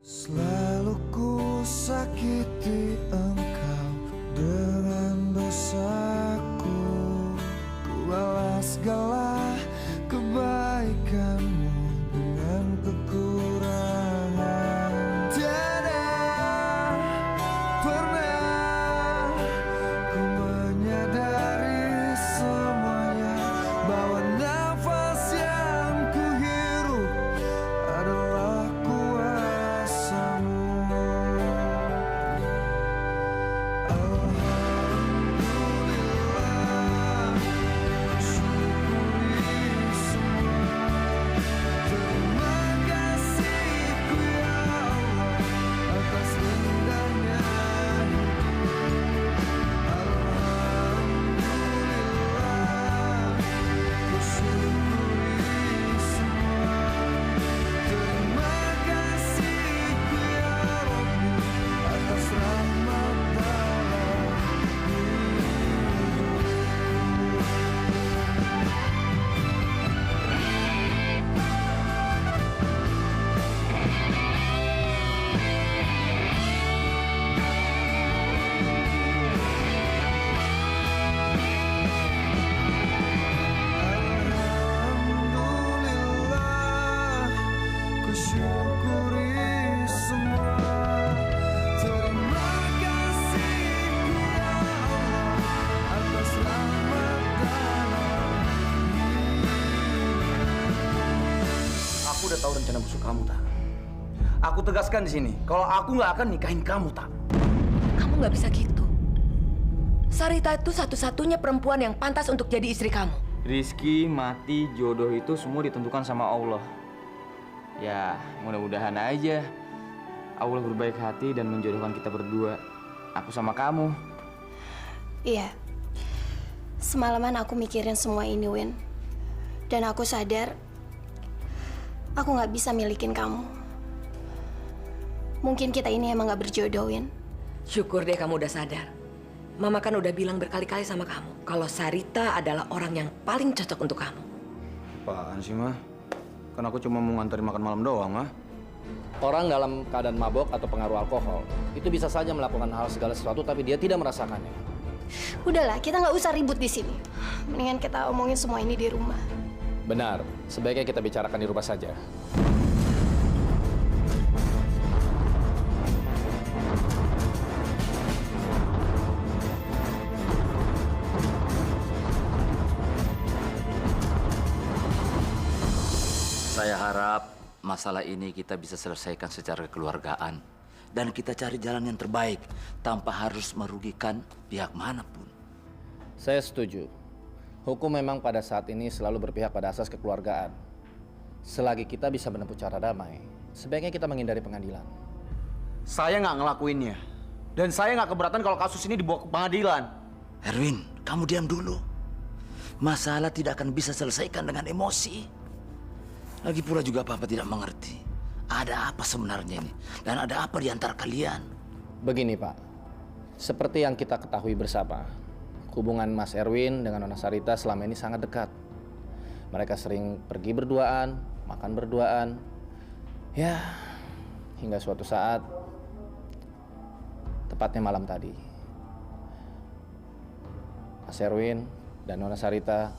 Selalu ku sakiti engkau dengan dosaku, ku balas segala kebaikanmu dengan kekurangan. Tiada pernah ku menyadari semuanya, bahwa nafas yang ku hirup adalah kuasamu. Alhamdulillah, syukuri semua. Terima kasihku ya Allah atas indahnya hidup. Alhamdulillah, ku syukuri semua. Terima kasihku ya Rabbi atas rahmat dalam hidupku. Alhamdulillah, ku syukuri semua. Terima kasihku ya Allah atas rahmat dalam hidup. Aku udah tahu rencana busuk kamu, Tak. Aku tegaskan di sini, kalau aku nggak akan nikahin kamu, Tak. Kamu nggak bisa gitu. Sarita itu satu-satunya perempuan yang pantas untuk jadi istri kamu. Rizky, mati, jodoh itu semua ditentukan sama Allah. Ya, mudah-mudahan aja Allah berbaik hati dan menjodohkan kita berdua. Aku sama kamu. Iya. Semalaman aku mikirin semua ini, Win. Dan aku sadar aku nggak bisa milikin kamu. Mungkin kita ini emang nggak berjodoh, Win. Syukur deh kamu udah sadar. Mama kan udah bilang berkali-kali sama kamu kalau Sarita adalah orang yang paling cocok untuk kamu. Apaan sih, Mah? Kan aku cuma mau nganterin makan malam doang, Mah. Orang dalam keadaan mabok atau pengaruh alkohol itu bisa saja melakukan hal segala sesuatu tapi dia tidak merasakannya. Udahlah, kita nggak usah ribut di sini. Mendingan kita omongin semua ini di rumah. Benar, sebaiknya kita bicarakan di rumah saja. Saya harap masalah ini kita bisa selesaikan secara kekeluargaan dan kita cari jalan yang terbaik tanpa harus merugikan pihak manapun. Saya setuju. Hukum memang pada saat ini selalu berpihak pada asas kekeluargaan. Selagi kita bisa menempuh cara damai, sebaiknya kita menghindari pengadilan. Saya nggak ngelakuinnya. Dan saya nggak keberatan kalau kasus ini dibawa ke pengadilan. Erwin, kamu diam dulu. Masalah tidak akan bisa selesaikan dengan emosi. Lagi pula juga Papa tidak mengerti. Ada apa sebenarnya ini? Dan ada apa di antara kalian? Begini, Pak. Seperti yang kita ketahui bersama, hubungan Mas Erwin dengan Nona Sarita selama ini sangat dekat. Mereka sering pergi berduaan, makan berduaan. Ya, hingga suatu saat, tepatnya malam tadi, Mas Erwin dan Nona Sarita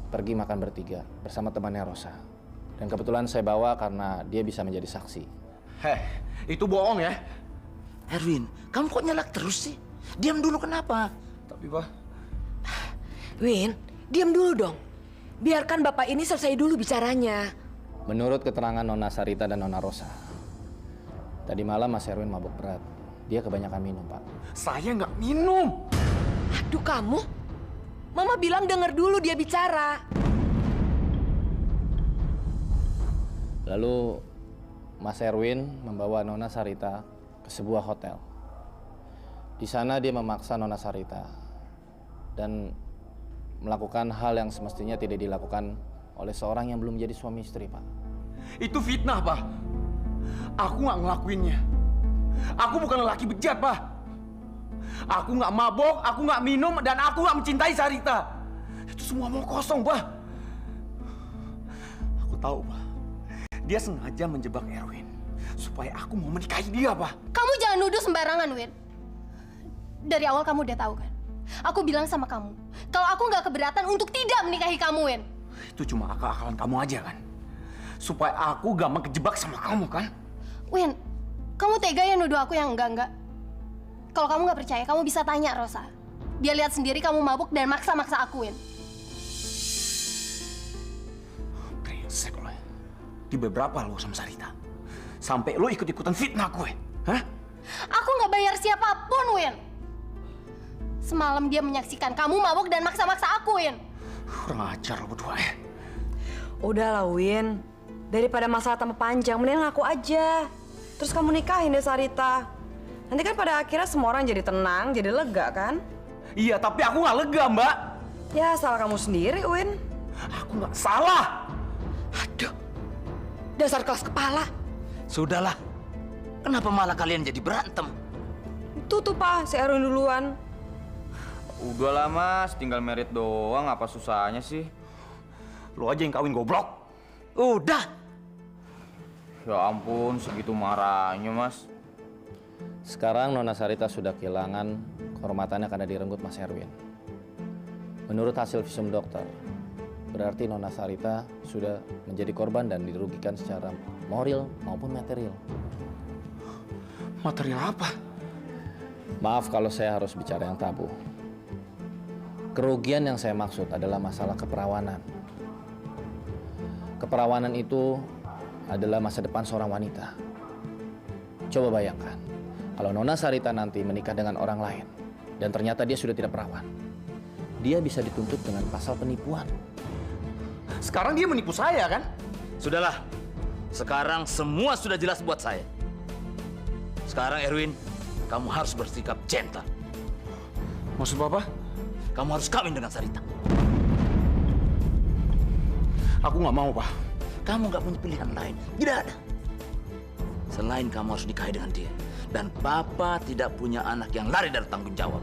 pergi makan bertiga bersama temannya Rosa. Dan kebetulan saya bawa karena dia bisa menjadi saksi. Heh, itu bohong ya. Erwin, kamu kok nyelak terus sih? Diam dulu kenapa? Tapi, Pak, Win, diam dulu dong. Biarkan bapak ini selesai dulu bicaranya. Menurut keterangan Nona Sarita dan Nona Rosa, tadi malam Mas Erwin mabuk berat. Dia kebanyakan minum, Pak. saya nggak minum. Aduh kamu. Mama bilang denger dulu dia bicara. Lalu Mas Erwin membawa Nona Sarita ke sebuah hotel. Di sana dia memaksa Nona Sarita dan melakukan hal yang semestinya tidak dilakukan oleh seorang yang belum menjadi suami istri, Pak. Itu fitnah, Pak. Aku nggak ngelakuinnya. Aku bukan lelaki bejat, Pak. Aku nggak mabok, aku nggak minum, dan aku nggak mencintai Sarita. Itu semua mau kosong, Pak. Aku tahu, Pak. Dia sengaja menjebak Erwin supaya aku mau menikahi dia, Pak. Kamu jangan nuduh sembarangan, Win. Dari awal kamu udah tahu kan? Aku bilang sama kamu, kalau aku nggak keberatan untuk tidak menikahi kamu, Win. Itu cuma akal-akalan kamu aja kan? Supaya aku gampang kejebak sama kamu kan? Win, kamu tega ya nuduh aku yang enggak-enggak? Kalau kamu nggak percaya, kamu bisa tanya Rosa. Dia lihat sendiri kamu mabuk dan maksa-maksa aku, Win. Brengsek lo ya. Di beberapa lo sama Sarita. Sampai lo ikut-ikutan fitnah gue. Hah? Aku nggak bayar siapapun, Win. Semalam dia menyaksikan kamu mabuk dan maksa-maksa aku, Win. Kurang ajar lo berdua ya. Udahlah, Win. Daripada masalah tambah panjang, mending ngaku aja. Terus kamu nikahin deh Sarita. Nanti kan pada akhirnya semua orang jadi tenang, jadi lega kan? Iya, tapi aku nggak lega, Mbak. Ya, salah kamu sendiri, Win. Aku nggak salah. Aduh, dasar kelas kepala. Sudahlah. Kenapa malah kalian jadi berantem? Tuh, Pak, si Erwin duluan. Udahlah Mas, tinggal merit doang, apa susahnya sih? Lo aja yang kawin goblok. Udah. Ya ampun, segitu marahnya Mas. Sekarang Nona Sarita sudah kehilangan kehormatannya karena direnggut Mas Erwin. Menurut hasil visum dokter, berarti Nona Sarita sudah menjadi korban dan dirugikan secara moral maupun material. Material apa? Maaf kalau saya harus bicara yang tabu. Kerugian yang saya maksud adalah masalah keperawanan. Keperawanan itu adalah masa depan seorang wanita. Coba bayangkan, kalau Nona Sarita nanti menikah dengan orang lain dan ternyata dia sudah tidak perawan, dia bisa dituntut dengan pasal penipuan. Sekarang dia menipu saya kan? Sudahlah. Sekarang semua sudah jelas buat saya. Sekarang Erwin, kamu harus bersikap gentle. Maksud Bapak? Kamu harus kawin dengan Sarita. Aku nggak mau, Pak. Kamu nggak punya pilihan lain. Tidak ada. Selain kamu harus nikahi dengan dia. Dan Papa tidak punya anak yang lari dari tanggung jawab.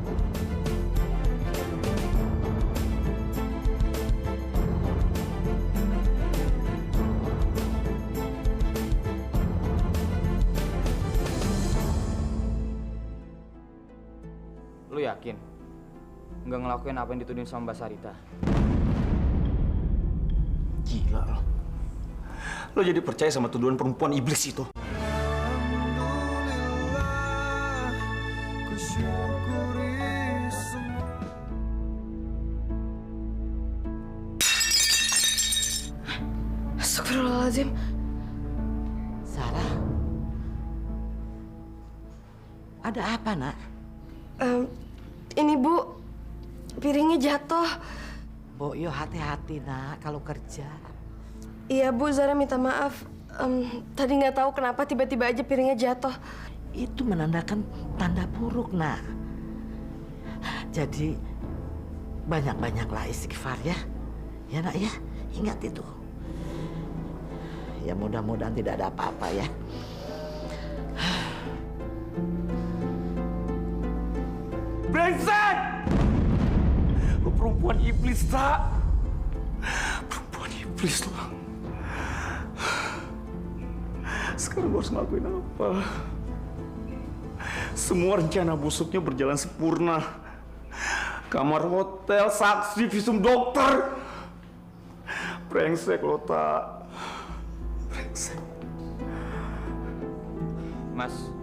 Lu yakin? Nggak ngelakuin apa yang dituduhin sama Mbak Sarita? Gila lo. Lo jadi percaya sama tuduhan perempuan iblis itu? Alhamdulillah, ku syukuri semua. Astagfirullahaladzim. Sarah, ada apa nak? Ini Bu, piringnya jatuh. Boyo hati-hati nak kalau kerja. Iya Bu, Zara minta maaf. Tadi nggak tahu kenapa tiba-tiba aja piringnya jatuh. Itu menandakan tanda buruk nak. Jadi banyak-banyaklah istighfar ya. Ya nak ya, ingat itu. Ya mudah-mudahan tidak ada apa-apa ya. Brengsek! Lo perempuan iblis, tak? Perempuan iblis lo. Sekarang gue harus ngelakuin apa? Semua rencana busuknya berjalan sempurna. Kamar hotel, saksi, visum dokter. Brengsek lo, tak? Brengsek. Mas,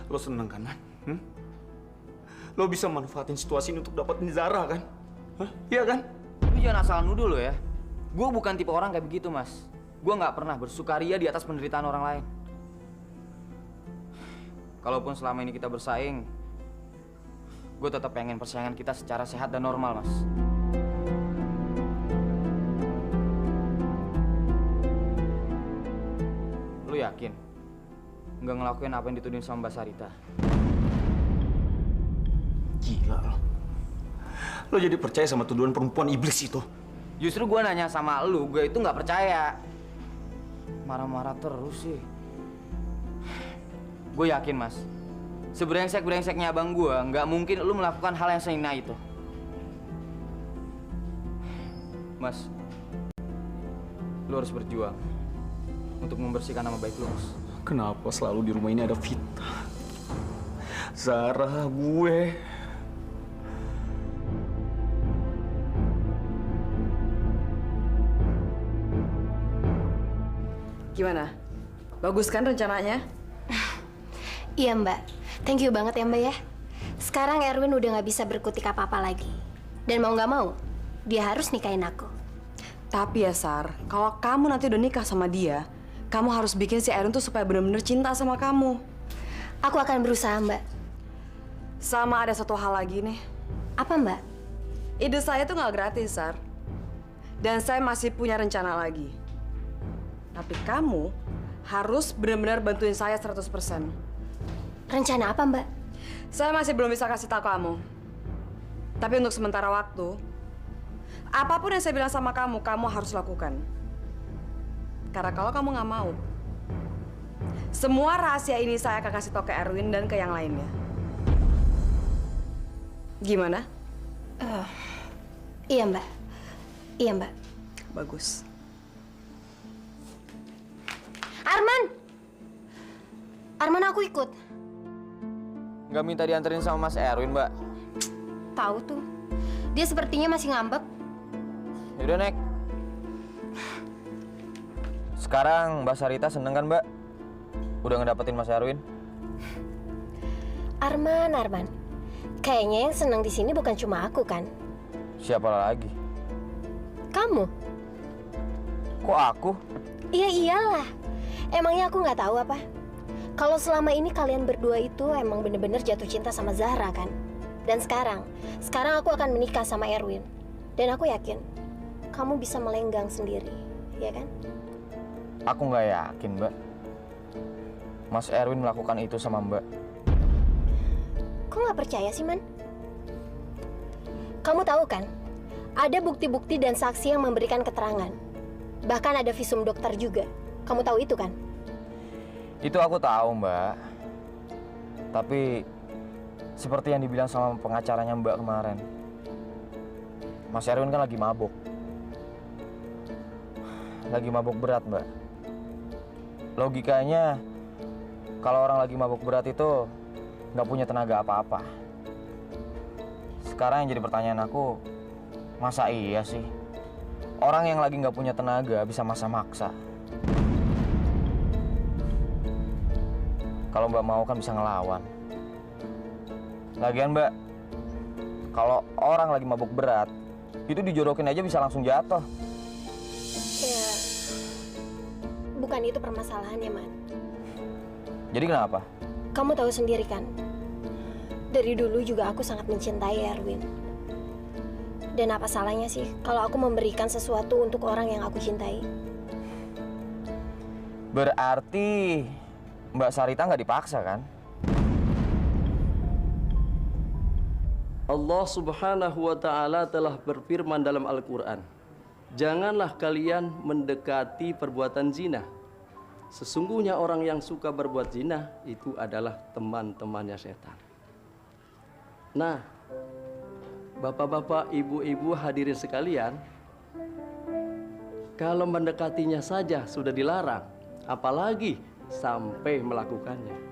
Lo seneng kan, Man? Lo bisa manfaatin situasi ini untuk dapetin Zara kan? Hah? Iya kan? lu jangan asal nuduh lo ya. Gue bukan tipe orang kayak begitu, Mas. Gue nggak pernah bersukaria di atas penderitaan orang lain. Kalaupun selama ini kita bersaing, gue tetap pengen persaingan kita secara sehat dan normal, Mas. Lu yakin nggak ngelakuin apa yang dituduhin sama Mbak Sarita? Gila lo. Lo jadi percaya sama tuduhan perempuan iblis itu? Justru gue nanya sama lu, gue itu nggak percaya. Marah-marah terus sih. Gue yakin, Mas. Sebrengsek-brengseknya abang gue, nggak mungkin lu melakukan hal yang sehina itu. Mas, Lu harus berjuang untuk membersihkan nama baik lu, Mas. Kenapa selalu di rumah ini ada Vita? Zara, gue. Gimana? Bagus kan rencananya? Iya Mbak, thank you banget ya Mbak ya. Sekarang Erwin udah nggak bisa berkutik apa-apa lagi. Dan mau nggak mau, dia harus nikahin aku. Tapi ya Sar, kalau kamu nanti udah nikah sama dia, kamu harus bikin si Erwin tuh supaya benar-benar cinta sama kamu. Aku akan berusaha Mbak. Sama ada satu hal lagi nih. Apa Mbak? Ide saya tuh nggak gratis, Sar. Dan saya masih punya rencana lagi. Tapi kamu harus benar-benar bantuin saya 100%. Rencana apa Mbak? Saya masih belum bisa kasih tahu kamu. Tapi untuk sementara waktu, apapun yang saya bilang sama kamu, kamu harus lakukan. Karena kalau kamu nggak mau, semua rahasia ini saya akan kasih tahu ke Erwin dan ke yang lainnya. Gimana? Iya Mbak. Iya Mbak. Bagus. Arman! Arman, aku ikut. Nggak minta dianterin sama Mas Erwin, Mbak. Tahu tuh. Dia sepertinya masih ngambek. Yaudah, Nek. Sekarang Mbak Sarita seneng kan, Mbak? Udah ngedapetin Mas Erwin? Arman. Kayaknya yang senang di sini bukan cuma aku kan? Siapa lagi? Kamu. Kok aku? Iya iyalah. Emangnya aku nggak tahu apa? Kalau selama ini kalian berdua itu emang bener-bener jatuh cinta sama Zahra kan? Dan sekarang aku akan menikah sama Erwin. Dan aku yakin kamu bisa melenggang sendiri, ya kan? Aku nggak yakin, Mbak. Mas Erwin melakukan itu sama Mbak. Kok nggak percaya sih, Man? Kamu tahu kan? Ada bukti-bukti dan saksi yang memberikan keterangan. Bahkan ada visum dokter juga. Kamu tahu itu kan? Itu aku tahu, Mbak. Tapi seperti yang dibilang sama pengacaranya Mbak kemarin, Mas Erwin kan lagi mabuk. Lagi mabuk berat, Mbak. Logikanya, kalau orang lagi mabuk berat itu nggak punya tenaga apa-apa. Sekarang yang jadi pertanyaan aku, masa iya sih orang yang lagi nggak punya tenaga bisa maksa-maksa? Kalau Mbak mau kan bisa ngelawan. Lagian Mbak, kalau orang lagi mabuk berat, itu dijodohin aja bisa langsung jatuh. Ya, bukan itu permasalahannya, Man. Jadi kenapa? Kamu tahu sendiri kan, dari dulu juga aku sangat mencintai Erwin. Dan apa salahnya sih kalau aku memberikan sesuatu untuk orang yang aku cintai? Berarti Mbak Sarita nggak dipaksa kan? Allah Subhanahu wa Ta'ala telah berfirman dalam Al-Quran, "Janganlah kalian mendekati perbuatan zina. Sesungguhnya orang yang suka berbuat zina itu adalah teman-temannya setan." Nah, bapak-bapak, ibu-ibu hadirin sekalian, kalau mendekatinya saja sudah dilarang, apalagi sampai melakukannya.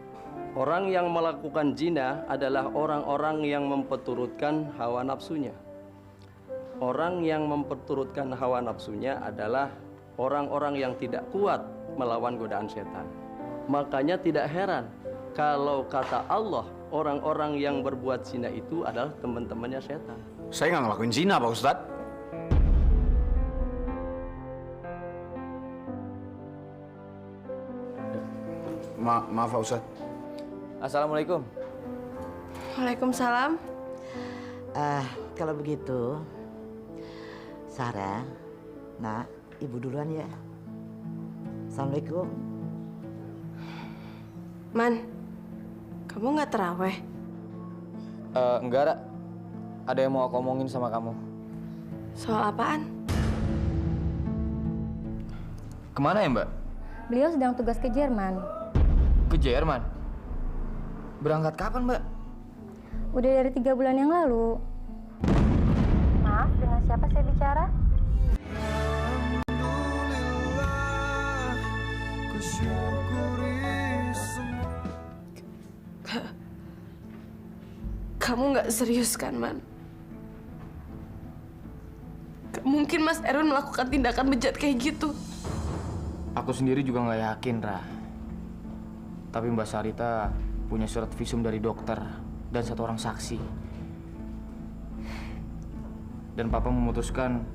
Orang yang melakukan zina adalah orang-orang yang memperturutkan hawa nafsunya. Orang yang memperturutkan hawa nafsunya adalah orang-orang yang tidak kuat melawan godaan setan. Makanya tidak heran kalau kata Allah, orang-orang yang berbuat zina itu adalah teman-temannya setan. Saya nggak ngelakuin zina, Pak Ustadz. Maaf, Pak Ustadz. Assalamualaikum. Waalaikumsalam. Kalau begitu, Sarah, nak, ibu duluan ya. Assalamualaikum. Man, kamu nggak terawih? Enggak, Ra. Ada yang mau aku omongin sama kamu. Soal apaan? Kemana ya, Mbak? Beliau sedang tugas ke Jerman. Ke Jerman? Berangkat kapan, Mbak? Udah dari 3 bulan yang lalu. Maaf, dengan siapa saya bicara? Kamu nggak serius kan, Man? Gak mungkin Mas Erwin melakukan tindakan bejat kayak gitu. Aku sendiri juga nggak yakin, Ra. Tapi Mbak Sarita punya surat visum dari dokter dan 1 orang saksi. Dan Papa memutuskan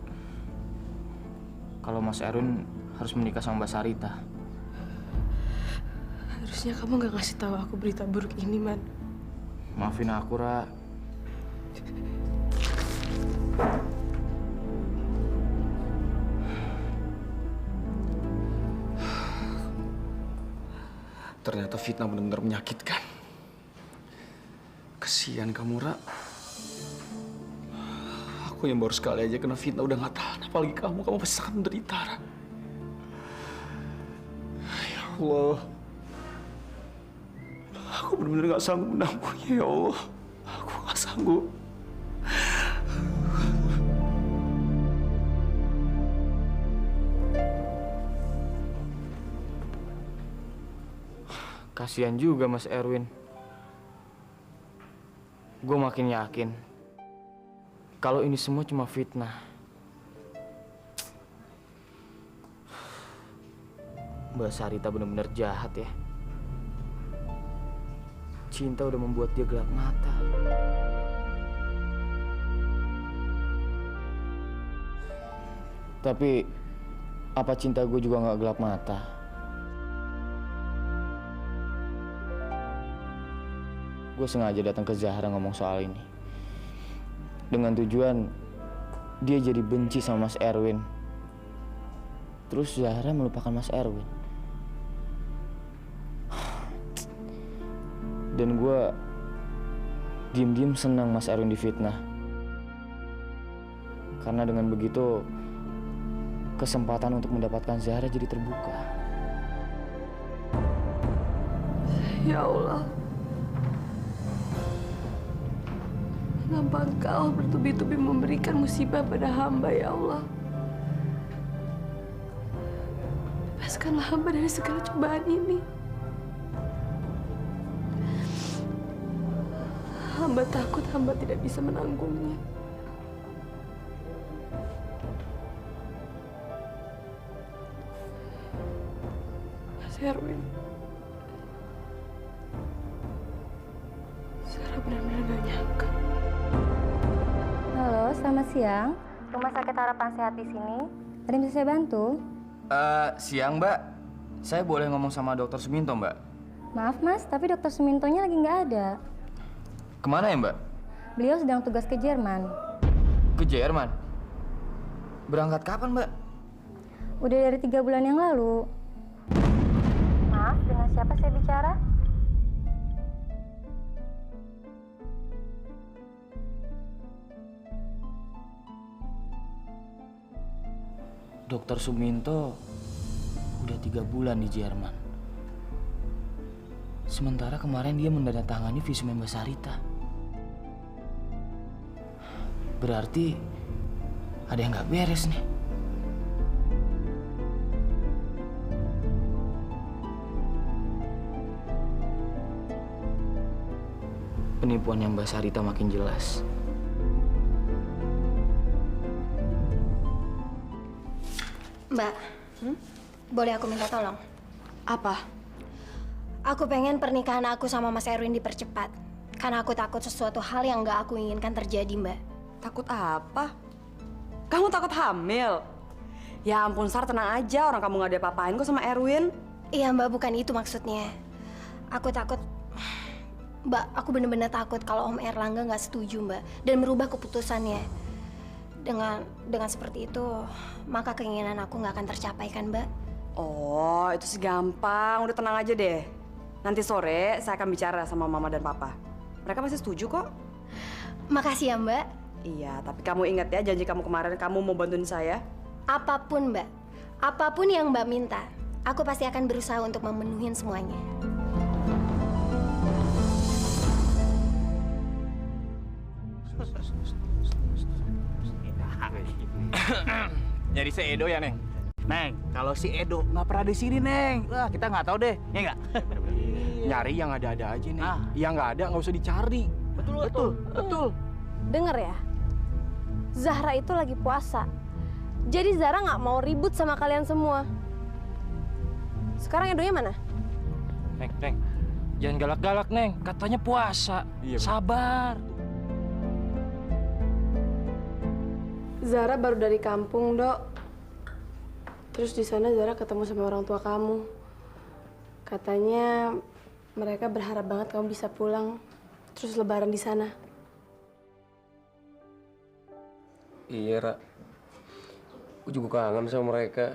kalau Mas Erwin harus menikah sama Mbak Sarita. Harusnya kamu nggak ngasih tahu aku berita buruk ini, Man. Maafin aku, Ra. Ternyata fitnah benar-benar menyakitkan. Kesian kamu, Ra. Aku yang baru sekali aja kena fitnah udah nggak tahan. Apalagi kamu pasti sangat menderita, Ra. Ya Allah. Aku benar-benar nggak sanggup menangguhnya, ya Allah. Aku nggak sanggup. Kasihan juga Mas Erwin. Gue makin yakin kalau ini semua cuma fitnah. Mbak Sarita benar-benar jahat ya. Cinta udah membuat dia gelap mata. Tapi apa cinta gue juga nggak gelap mata? Gue sengaja datang ke Zahra ngomong soal ini. Dengan tujuan dia jadi benci sama Mas Erwin. Terus Zahra melupakan Mas Erwin. Dan gue diem-diem senang Mas Erwin difitnah. Karena dengan begitu kesempatan untuk mendapatkan Zahra jadi terbuka. Ya Allah. Kenapa Engkau bertubi-tubi memberikan musibah pada hamba, ya Allah? Bebaskanlah hamba dari segala cobaan ini. Hamba takut hamba tidak bisa menanggungnya. Mas Erwin, Sarah benar-benar gak nyangka. Halo, selamat siang. Rumah Sakit Harapan Sehat di sini. Ada yang bisa saya bantu? Siang, Mbak. Saya boleh ngomong sama Dokter Suminto, Mbak? Maaf, Mas, tapi Dokter Sumintonya lagi nggak ada. Kemana ya, Mbak? Beliau sedang tugas ke Jerman. Ke Jerman? Berangkat kapan, Mbak? Udah dari 3 bulan yang lalu. Maaf, dengan siapa saya bicara? Dokter Suminto udah 3 bulan di Jerman. Sementara kemarin dia menandatangani visum Mbak Sarita. Berarti ada yang nggak beres nih. Penipuan yang Mbak Sarita makin jelas. Mbak, boleh aku minta tolong? Apa? Aku pengen pernikahan aku sama Mas Erwin dipercepat. Karena aku takut sesuatu hal yang gak aku inginkan terjadi, Mbak. Takut apa? Kamu takut hamil? Ya ampun, Sar, tenang aja. Orang kamu gak ada apa-apain kok sama Erwin. Iya, Mbak, bukan itu maksudnya. Aku takut... Mbak, aku bener-bener takut kalau Om Erlangga gak setuju, Mbak. Dan merubah keputusannya. Dengan seperti itu, maka keinginan aku gak akan tercapai, kan, Mbak? Oh, itu sih gampang. Udah tenang aja deh. Nanti sore saya akan bicara sama Mama dan Papa. Mereka pasti setuju kok. Makasih ya, Mbak. Iya, tapi kamu ingat ya janji kamu kemarin kamu mau bantuin saya? Apapun, Mbak. Apapun yang Mbak minta, aku pasti akan berusaha untuk memenuhi semuanya. Jadi si Edo ya, Neng? Neng, kalau si Edo nggak pernah di sini, Neng. Wah, kita nggak tahu deh, ya nggak? Nyari yang ada-ada aja, Neng. Yang nggak ada nggak usah dicari. Betul. Dengar ya, Zahra itu lagi puasa. Jadi Zahra nggak mau ribut sama kalian semua. Sekarang Edonya mana? Neng, jangan galak-galak, Neng. Katanya puasa. Iya, Sabar. Zara baru dari kampung, Dok. Terus di sana Zara ketemu sama orang tua kamu. Katanya mereka berharap banget kamu bisa pulang terus lebaran di sana. Iya, Ra. Gue juga kangen sama mereka.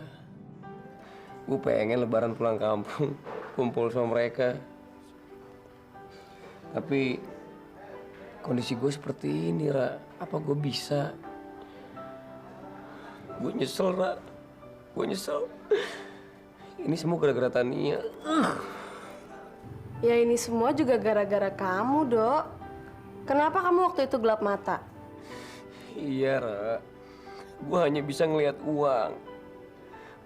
Gue pengen lebaran pulang kampung, kumpul sama mereka. Tapi kondisi gue seperti ini, Ra. Apa gue bisa? Gue nyesel, Ra. Gue nyesel. Ini semua gara-gara Tania. Ya ini semua juga gara-gara kamu, Dok. Kenapa kamu waktu itu gelap mata? Iya, Ra. Gue hanya bisa ngelihat uang.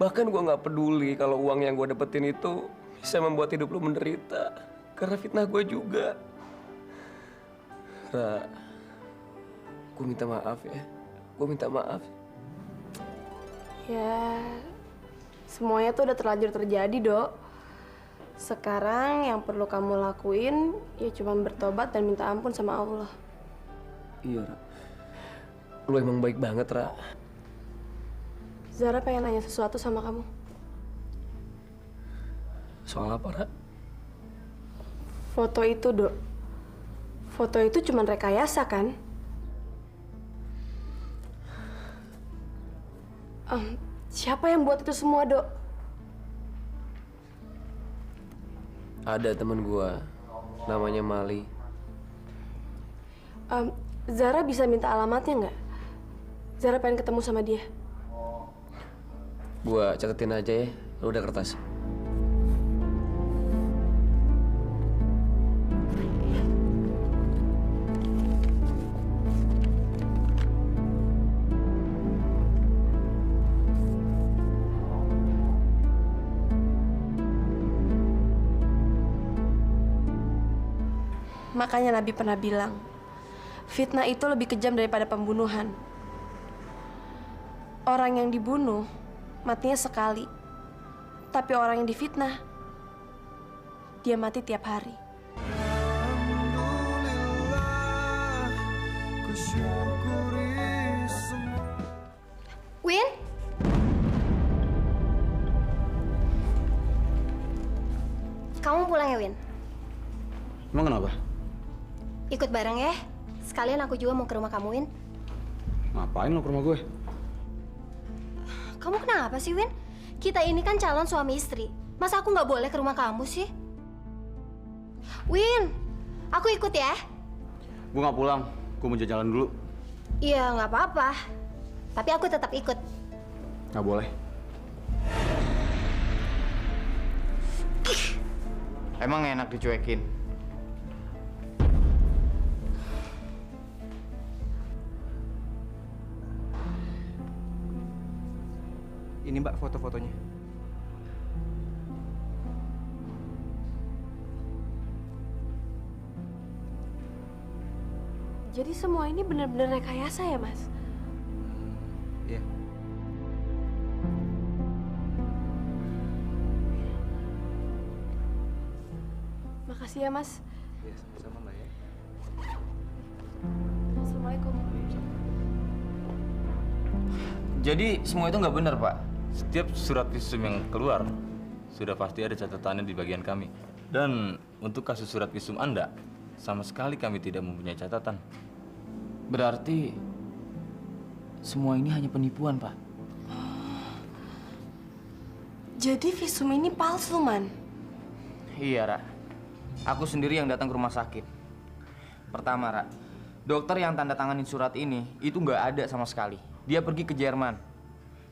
Bahkan gue nggak peduli kalau uang yang gue dapetin itu bisa membuat hidup lu menderita. Karena fitnah gue juga. Ra, gue minta maaf ya. Gue minta maaf. Ya, semuanya tuh udah terlanjur terjadi, Dok. Sekarang yang perlu kamu lakuin ya cuma bertobat dan minta ampun sama Allah. Iya, Ra. Lu emang baik banget, Ra. Zara pengen nanya sesuatu sama kamu. Soal apa, Ra? Foto itu, Dok. Foto itu cuma rekayasa, kan? Siapa yang buat itu semua, Dok? Ada temen gue, namanya Mali. Zara bisa minta alamatnya nggak? Zara pengen ketemu sama dia. Gua catetin aja ya, lu udah kertas. Makanya Nabi pernah bilang, fitnah itu lebih kejam daripada pembunuhan. Orang yang dibunuh matinya sekali, tapi orang yang difitnah dia mati tiap hari. Win? Kamu pulang ya, Win? Emang kenapa? Ikut bareng ya. Sekalian aku juga mau ke rumah kamu, Win. Ngapain lo ke rumah gue? Kamu kenapa sih, Win? Kita ini kan calon suami istri. Masa aku nggak boleh ke rumah kamu sih? Win, aku ikut ya. Gue nggak pulang. Gue mau jalan dulu. Iya, nggak apa-apa. Tapi aku tetap ikut. Nggak boleh. Emang enak dicuekin? Ini Mbak foto-fotonya. Jadi semua ini benar-benar rekayasa ya, Mas? Iya. Makasih ya, Mas. Iya, sama-sama Mbak ya. Assalamualaikum. Jadi semua itu nggak benar, Pak? Setiap surat visum yang keluar sudah pasti ada catatannya di bagian kami. Dan untuk kasus surat visum Anda, sama sekali kami tidak mempunyai catatan. Berarti semua ini hanya penipuan, Pak. Jadi visum ini palsu, Man? Iya, Ra. Aku sendiri yang datang ke rumah sakit. Pertama, Ra, dokter yang tanda tanganin surat ini itu nggak ada sama sekali. Dia pergi ke Jerman.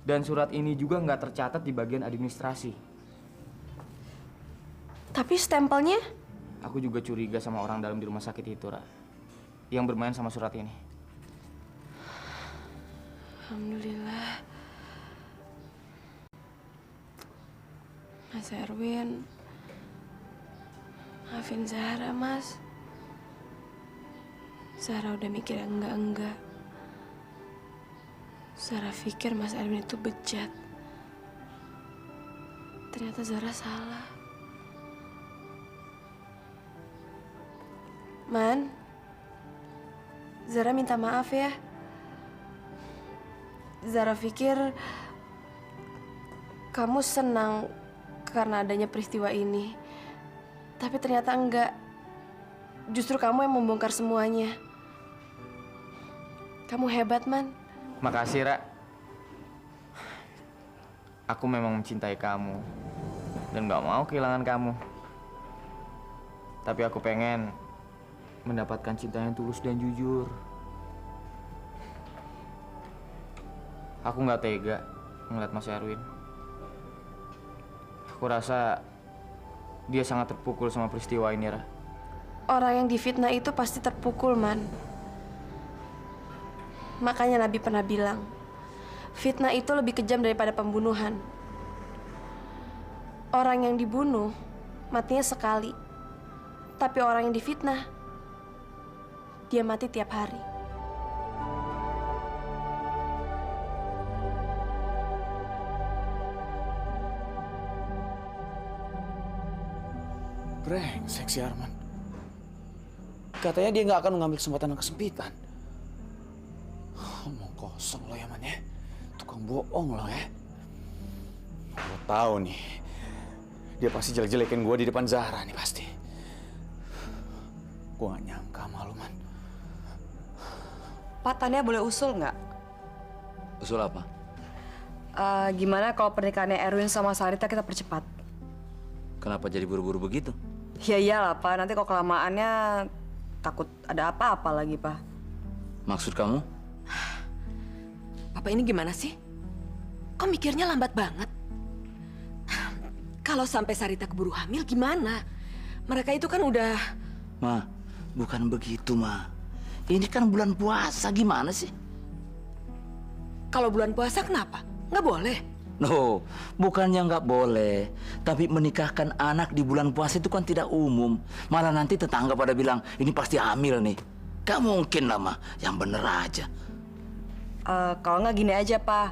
Dan surat ini juga nggak tercatat di bagian administrasi. Tapi stempelnya? Aku juga curiga sama orang dalam di rumah sakit itu, Ra. Yang bermain sama surat ini. Alhamdulillah. Mas Erwin, maafin Zahra, Mas. Zara udah mikir yang enggak. Zara pikir Mas Erwin itu bejat. Ternyata Zara salah. Man, Zara minta maaf ya. Zara pikir kamu senang karena adanya peristiwa ini. Tapi ternyata enggak. Justru kamu yang membongkar semuanya. Kamu hebat, Man. Makasih, Ra. Aku memang mencintai kamu dan gak mau kehilangan kamu. Tapi aku pengen mendapatkan cinta yang tulus dan jujur. Aku gak tega ngeliat Mas Erwin. Aku rasa dia sangat terpukul sama peristiwa ini, Ra. Orang yang difitnah itu pasti terpukul, Man. Makanya Nabi pernah bilang, fitnah itu lebih kejam daripada pembunuhan. Orang yang dibunuh, matinya sekali. Tapi orang yang difitnah, dia mati tiap hari. Brengsek si Arman. Katanya dia nggak akan mengambil kesempatan yang kesempitan. Omong kosong lo ya, Man ya. Tukang bohong lo ya. Gue tahu nih, dia pasti jelek-jelekin gue di depan Zahra nih pasti. Gue gak nyangka malu, Man. Pak, Tania boleh usul nggak? Usul apa? Gimana kalau pernikahannya Erwin sama Sarita kita percepat? Kenapa jadi buru-buru begitu? Ya iyalah, Pak. Nanti kalau kelamaannya takut ada apa-apa lagi, Pak. Maksud kamu? Papa ini gimana sih? Kok mikirnya lambat banget? Kalau sampai Sarita keburu hamil gimana? Mereka itu kan udah... Ma, bukan begitu, Ma. Ini kan bulan puasa, gimana sih? Kalau bulan puasa kenapa? Nggak boleh? No, bukannya nggak boleh. Tapi menikahkan anak di bulan puasa itu kan tidak umum. Malah nanti tetangga pada bilang, ini pasti hamil nih. Gak mungkin lah, Ma. Yang bener aja. Kalau nggak gini aja, Pak.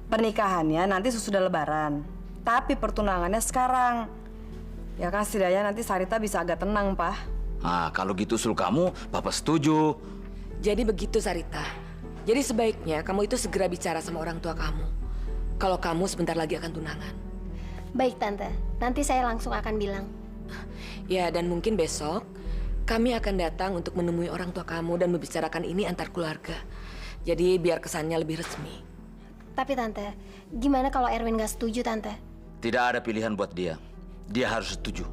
Pernikahannya nanti sesudah Lebaran. Tapi pertunangannya sekarang. Ya kan setidaknya nanti Sarita bisa agak tenang, Pak. Nah, kalau gitu usul kamu, Papa setuju. Jadi begitu, Sarita. Jadi sebaiknya kamu itu segera bicara sama orang tua kamu. Kalau kamu sebentar lagi akan tunangan. Baik, Tante. Nanti saya langsung akan bilang. Ya, dan mungkin besok kami akan datang untuk menemui orang tua kamu dan membicarakan ini antar keluarga. Jadi biar kesannya lebih resmi. Tapi Tante, gimana kalau Erwin nggak setuju, Tante? Tidak ada pilihan buat dia. Dia harus setuju.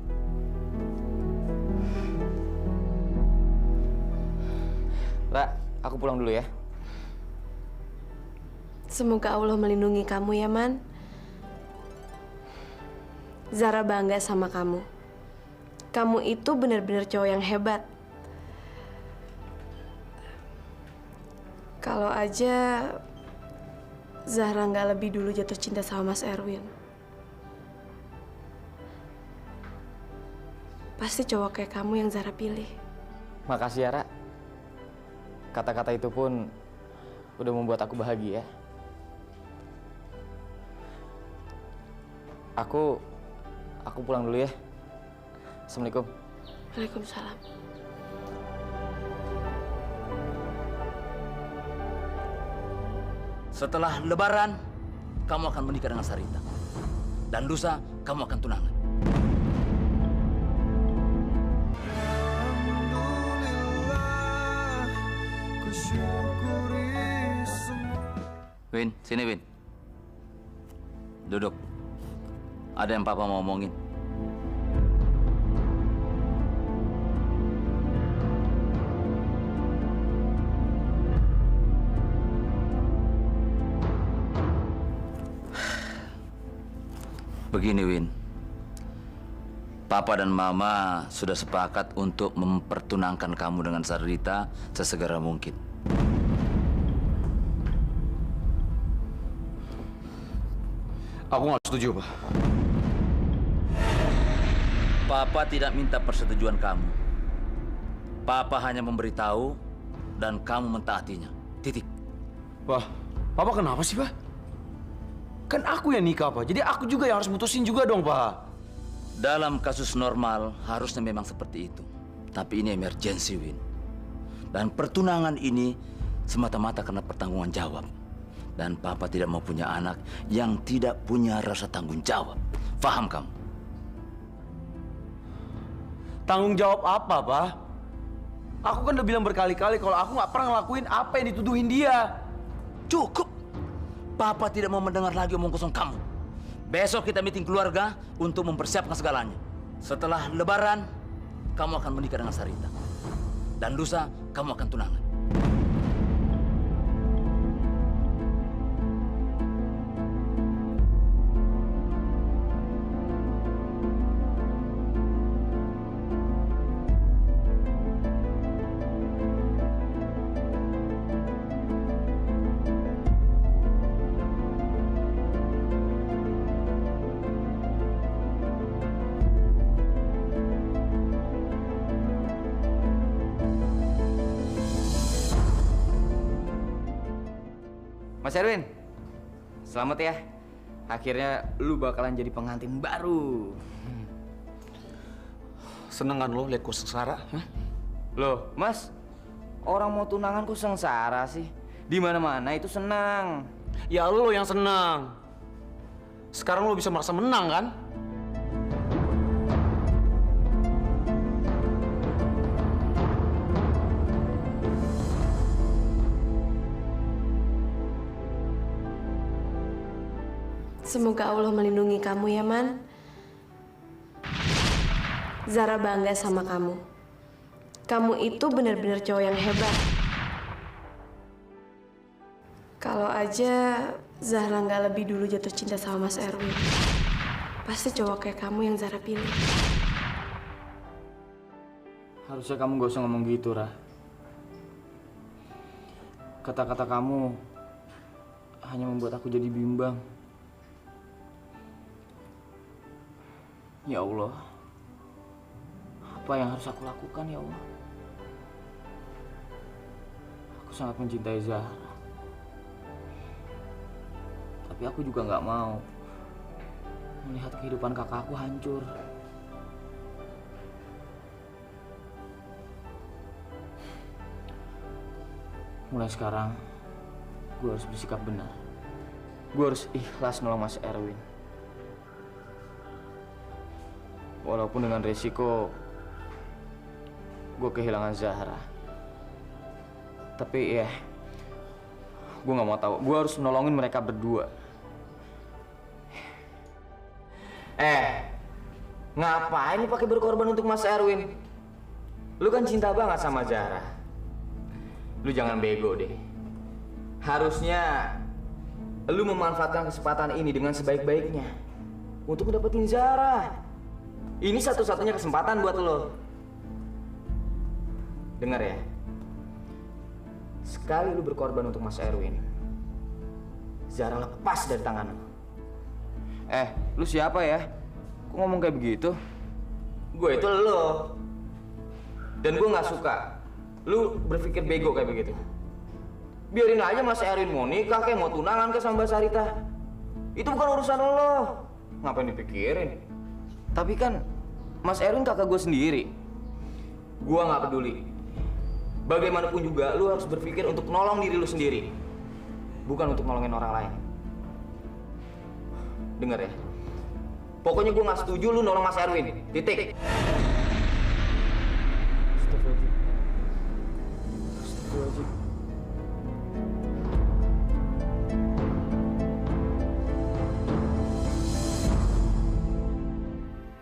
Ra, aku pulang dulu ya. Semoga Allah melindungi kamu ya, Man. Zara bangga sama kamu. Kamu itu benar-benar cowok yang hebat. Kalau aja Zahra nggak lebih dulu jatuh cinta sama Mas Erwin. Pasti cowok kayak kamu yang Zahra pilih. Makasih ya, Ra. Kata-kata itu pun udah membuat aku bahagia. Aku pulang dulu ya. Assalamualaikum. Waalaikumsalam. Setelah Lebaran, kamu akan menikah dengan Sarita. Dan lusa, kamu akan tunangan. Win, sini Win. Duduk. Ada yang Papa mau omongin. Begini, Win. Papa dan Mama sudah sepakat untuk mempertunangkan kamu dengan Sarita sesegera mungkin. Aku nggak setuju, Pak. Papa tidak minta persetujuan kamu. Papa hanya memberitahu dan kamu mentaatinya. Titik. Pak, Papa kenapa sih, Pak? Kan aku yang nikah, Pak. Jadi aku juga yang harus mutusin juga dong, Pak. Dalam kasus normal harusnya memang seperti itu. Tapi ini emergency, Win. Dan pertunangan ini semata-mata karena pertanggungan jawab. Dan Papa tidak mau punya anak yang tidak punya rasa tanggung jawab. Faham kamu? Tanggung jawab apa, Pak? Aku kan udah bilang berkali-kali kalau aku nggak pernah ngelakuin apa yang dituduhin dia. Cukup. Papa tidak mau mendengar lagi omong kosong kamu. Besok kita meeting keluarga untuk mempersiapkan segalanya. Setelah Lebaran, kamu akan menikah dengan Sarita. Dan lusa, kamu akan tunangan. Mas Erwin, selamat ya. Akhirnya lu bakalan jadi pengantin baru. Seneng kan lo liat gue sengsara? Loh, Mas, orang mau tunangan kok sengsara sih? Di mana-mana itu senang. Ya lo yang senang. Sekarang lo bisa merasa menang kan? Semoga Allah melindungi kamu ya, Man. Zara bangga sama kamu. Kamu itu benar-benar cowok yang hebat. Kalau aja Zahra nggak lebih dulu jatuh cinta sama Mas Erwin, pasti cowok kayak kamu yang Zara pilih. Harusnya kamu gak usah ngomong gitu, Rah. Kata-kata kamu hanya membuat aku jadi bimbang. Ya Allah, apa yang harus aku lakukan ya Allah? Aku sangat mencintai Zahra. Tapi aku juga nggak mau melihat kehidupan kakakku hancur. Mulai sekarang, gue harus bersikap benar. Gue harus ikhlas nolong Mas Erwin. Walaupun dengan resiko gue kehilangan Zahra. Tapi ya, gue nggak mau tahu. Gue harus nolongin mereka berdua. Ngapain nih pakai berkorban untuk Mas Erwin? Lu kan cinta banget sama Zahra. Lu jangan bego deh. Harusnya lu memanfaatkan kesempatan ini dengan sebaik-baiknya untuk dapetin Zahra. Ini satu-satunya kesempatan buat lo. Dengar ya. Sekali lu berkorban untuk Mas Erwin, Zahra lepas dari tangan lu. Lu siapa ya? Kok ngomong kayak begitu? Gue itu lo. Dan gue nggak suka lu berpikir bego kayak begitu. Biarin aja Mas Erwin mau nikah kayak mau tunangan ke sama Mbak Sarita. Itu bukan urusan lo. Ngapain dipikirin? Tapi kan Mas Erwin kakak gue sendiri. Gue nggak peduli. Bagaimanapun juga lu harus berpikir untuk nolong diri lu sendiri, bukan untuk nolongin orang lain. Dengar ya. Pokoknya gue nggak setuju lu nolong Mas Erwin. Titik. Astagfirullahaladzim.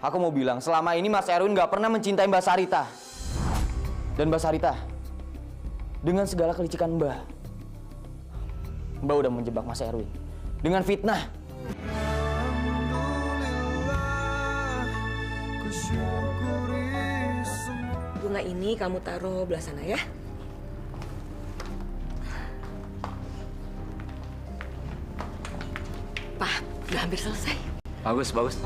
Aku mau bilang, selama ini Mas Erwin nggak pernah mencintai Mbak Sarita. Dan Mbak Sarita, dengan segala kelicikan Mbak udah menjebak Mas Erwin dengan fitnah. Bunga ini kamu taruh belah sana ya. Pak, udah hampir selesai. Bagus, bagus.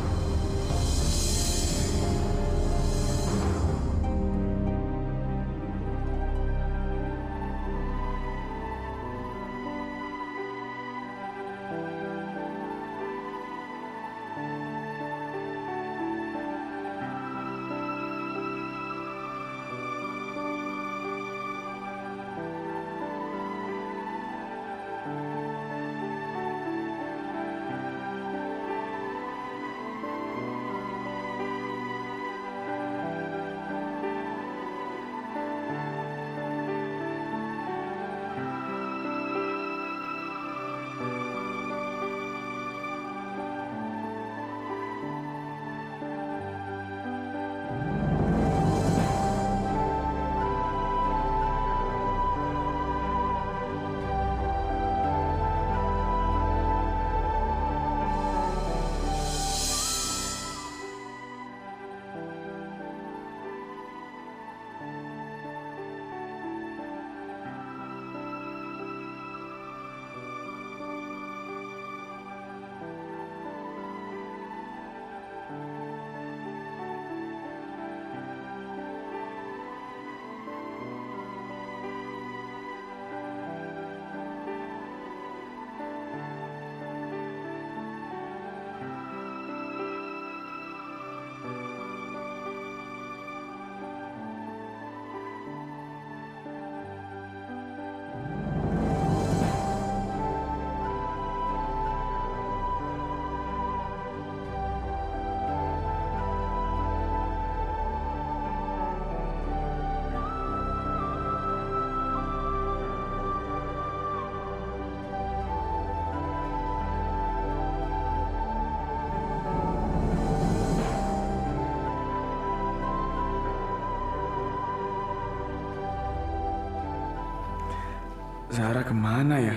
Zahra kemana ya?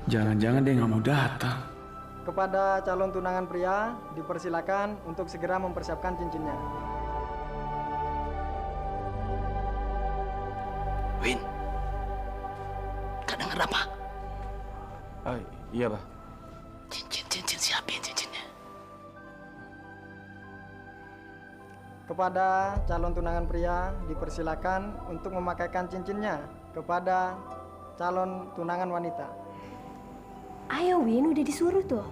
Jangan-jangan dia nggak mau datang. Kepada calon tunangan pria, dipersilakan untuk segera mempersiapkan cincinnya. Win, kau dengar apa? Iya, Pak. Cincin siapin cincinnya. Kepada calon tunangan pria, dipersilakan untuk memakaikan cincinnya kepada calon tunangan wanita. Ayo Win, udah disuruh tuh.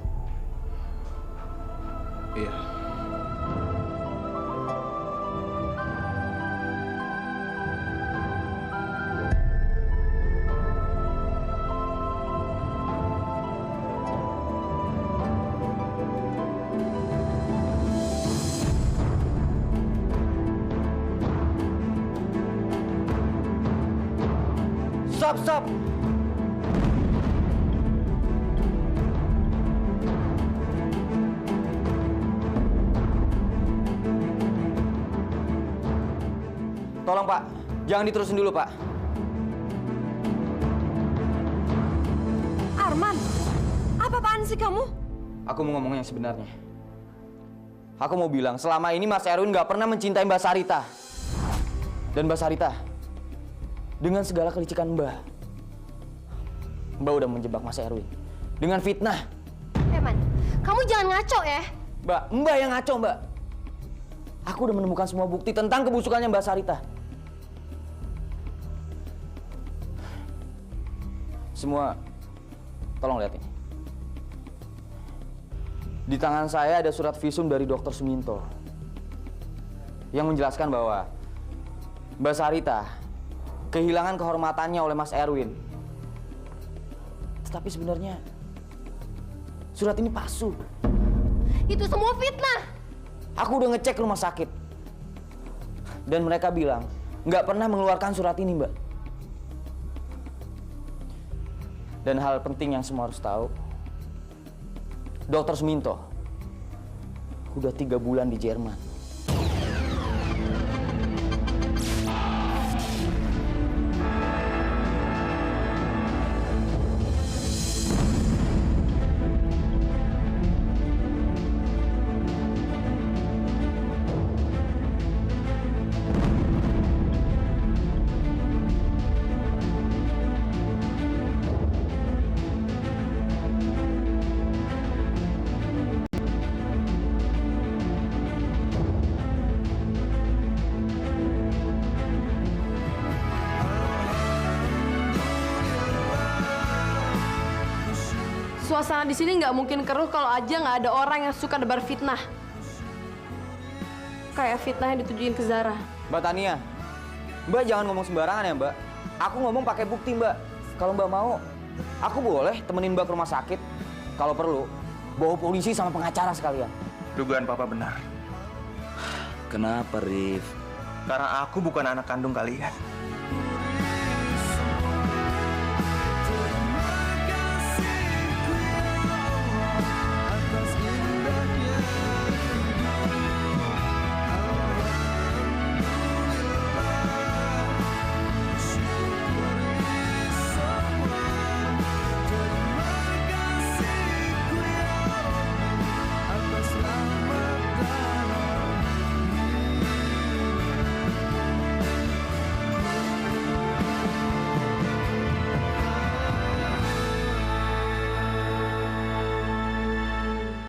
Iya. Stop! Tolong, Pak. Jangan diterusin dulu, Pak. Arman, apa-apaan sih kamu? Aku mau ngomong yang sebenarnya. Aku mau bilang, selama ini Mas Erwin nggak pernah mencintai Mbak Sarita. Dan Mbak Sarita, dengan segala kelicikan Mbak udah menjebak Mas Erwin dengan fitnah. Man, kamu jangan ngaco ya. Mbak yang ngaco, Mbak. Aku udah menemukan semua bukti tentang kebusukannya Mbak Sarita. Semua, tolong lihat ini. Di tangan saya ada surat visum dari Dr. Suminto yang menjelaskan bahwa Mbak Sarita kehilangan kehormatannya oleh Mas Erwin. Tetapi sebenarnya surat ini palsu. Itu semua fitnah. Aku udah ngecek rumah sakit. Dan mereka bilang nggak pernah mengeluarkan surat ini, Mbak. Dan hal penting yang semua harus tahu, Dr. Suminto udah 3 bulan di Jerman. Suasana di sini nggak mungkin keruh kalau aja nggak ada orang yang suka debar fitnah. Kayak fitnah yang ditujuin ke Zahra. Mbak Tania, Mbak jangan ngomong sembarangan ya, Mbak. Aku ngomong pakai bukti, Mbak. Kalau Mbak mau, aku boleh temenin Mbak ke rumah sakit. Kalau perlu, bawa polisi sama pengacara sekalian. Dugaan Papa benar. Kenapa, Rif? Karena aku bukan anak kandung kalian.